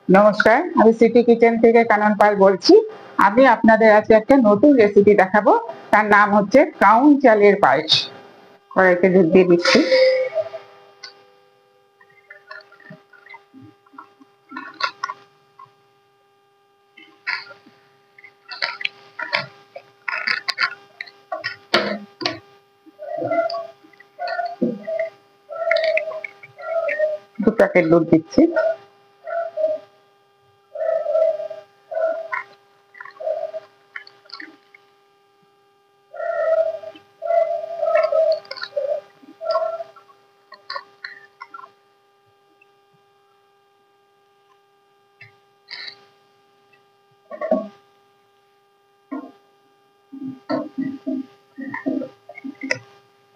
নমস্কার, আমি city kitchen থেকে কানন পাল বলছি। আমি আপনাদের আজকে একটা নতুন রেসিপি দেখাবো। তার নাম হচ্ছে কাউন চালের পায়েস। কড়াইতে দুধ দিয়ে দিচ্ছি। দু প্যাকেট দুধ দিচ্ছি।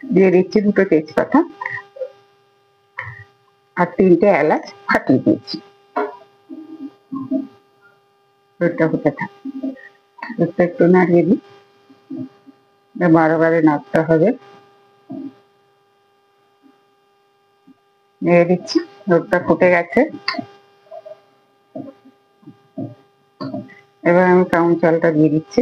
দিয়ে দিচ্ছি দুটো তেজপাতা আর 3টে এলাচ ফাটিয়ে দিয়েছি। দুধটা হতে থাকে, দুধটা একটু নাড়িয়ে দিই। বারে নাড়তে হবে। নেড়ে দিচ্ছি। দুধটা ফুটে গেছে। এবার আমি কাউন চালটা দিয়ে দিচ্ছি।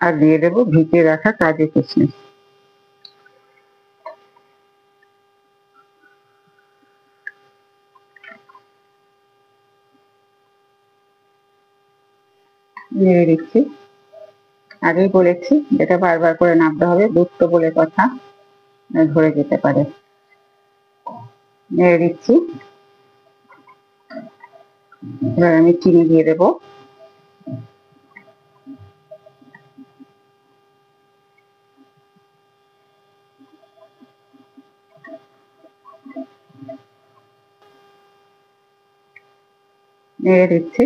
আর দিয়ে দেবো ভিজিয়ে রাখা কাজু কিশমিশ। নেড়ে দিচ্ছি। আগেই বলেছি এটা বারবার করে নাড়তে হবে, দুধ তো বলে কথা, ধরে যেতে পারে। নেড়ে দিচ্ছি। এবার আমি চিনি দিয়ে দেবো। নেড়ে দিচ্ছি।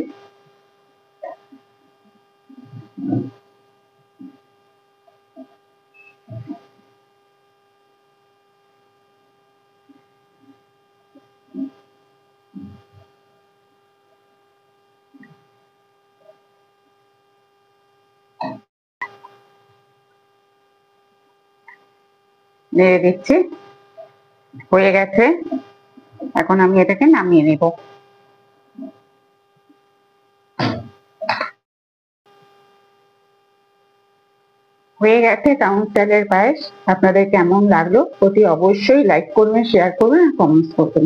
নেড়ে দিচ্ছি। হয়ে গেছে। এখন আমি এটাকে নামিয়ে নেব। হয়ে গেছে কাউন চালের পায়েস। আপনাদের কেমন লাগলো অতি অবশ্যই লাইক করবেন, শেয়ার করবেন আর কমেন্টস করবেন।